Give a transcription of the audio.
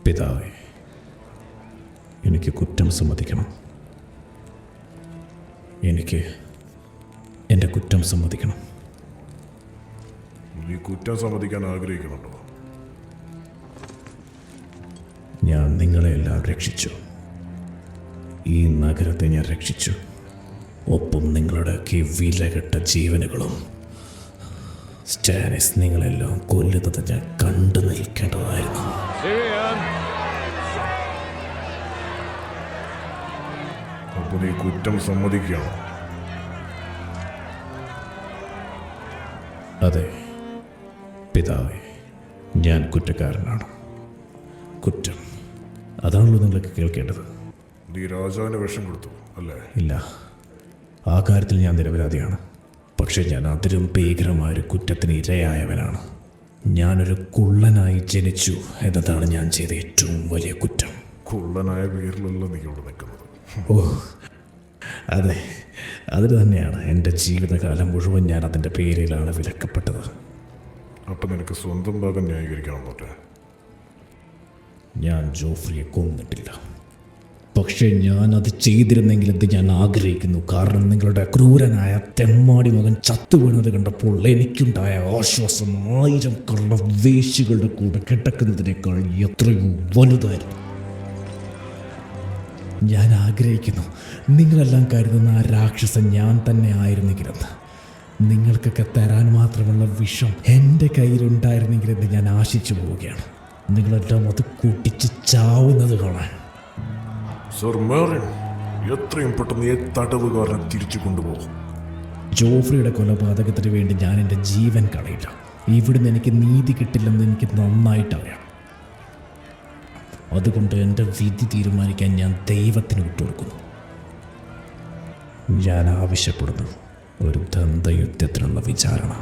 പിതാവേ, എനിക്ക് കുറ്റം സമ്മതിക്കണം. എനിക്ക് എൻ്റെ കുറ്റം സമ്മതിക്കണം. നീ കുറ്റം സമ്മതിക്കാൻ ആഗ്രഹിക്കുന്നുണ്ടോ? ഞാൻ നിങ്ങളെല്ലാം രക്ഷിച്ചു. ഈ നഗരത്തെ ഞാൻ രക്ഷിച്ചു. ഒപ്പം നിങ്ങളുടെയൊക്കെ വിലകെട്ട ജീവനുകളും. സ്റ്റാനിസ് നിങ്ങളെല്ലാം കൊല്ലുന്നത് ഞാൻ കണ്ടു നിൽക്കേണ്ടതായിരുന്നു. അപ്പൊ നീ കുറ്റം സമ്മതിക്കുകയാണോ? അതെ പിതാവേ, ഞാൻ കുറ്റക്കാരനാണ്. കുറ്റം അതാണല്ലോ നിങ്ങൾക്ക് കേൾക്കേണ്ടത്. നീ രാജാവിന് വിഷം കൊടുത്തു അല്ലേ? ഇല്ല, ആ കാര്യത്തിൽ ഞാൻ നിരപരാധിയാണ്. പക്ഷെ ഞാൻ അതിലും ഭീകരമായൊരു കുറ്റത്തിന് ഇരയായവനാണ്. ഞാനൊരു കുള്ളനായി ജനിച്ചു എന്നതാണ് ഞാൻ ചെയ്ത ഏറ്റവും വലിയ കുറ്റം. കുള്ളനായ പേരിലല്ല നീ ഇവിടെ നിൽക്കുന്നത്. ഓ അതെ, അതിന് തന്നെയാണ് എൻ്റെ ജീവിതകാലം മുഴുവൻ ഞാൻ അതിൻ്റെ പേരിലാണ് വിലക്കപ്പെട്ടത്. അപ്പം നിനക്ക് സ്വന്തം ഭാഗം ന്യായീകരിക്കണം തോട്ടെ. ഞാൻ ജോഫ്രിയെ കൊന്നിട്ടില്ല. പക്ഷേ ഞാൻ അത് ചെയ്തിരുന്നെങ്കിൽ ഇത് ഞാൻ ആഗ്രഹിക്കുന്നു. കാരണം നിങ്ങളുടെ ക്രൂരനായ തെമ്മാടി മകൻ ചത്തുവീണത് കണ്ടപ്പോൾ എനിക്കുണ്ടായ ആശ്വാസം 1000 കള്ള വേശികളുടെ കൂടെ കിടക്കുന്നതിനേക്കാൾ എത്രയോ വലുതായിരുന്നു. ഞാൻ ആഗ്രഹിക്കുന്നു നിങ്ങളെല്ലാം കരുതുന്ന ആ രാക്ഷസൻ ഞാൻ തന്നെ ആയിരുന്നെങ്കിലെന്ന്. നിങ്ങൾക്കൊക്കെ തരാൻ മാത്രമുള്ള വിഷം എൻ്റെ കയ്യിലുണ്ടായിരുന്നെങ്കിലെന്ന് ഞാൻ ആശിച്ചു പോവുകയാണ്. നിങ്ങളെല്ലാം അത് കുട്ടിച്ച് ചാവുന്നത് കാണാൻ. സർ മേറിൻ, എത്രയും പെട്ടെന്ന് ഈ തടവുകാരനെ തിരിച്ചു കൊണ്ടുപോകും. ജോഫ്രിയുടെ കൊലപാതകത്തിന് വേണ്ടി ഞാൻ എൻ്റെ ജീവൻ കളയില്ല. ഇവിടുന്ന് എനിക്ക് നീതി കിട്ടില്ലെന്ന് എനിക്ക് നന്നായിട്ടറിയാം. അതുകൊണ്ട് എൻ്റെ വിധി തീരുമാനിക്കാൻ ഞാൻ ദൈവത്തിന് വിട്ടുകൊടുക്കുന്നു. ഞാൻ ആവശ്യപ്പെടുന്നു ഒരു ദന്തയുദ്ധത്തിനുള്ള വിചാരണ.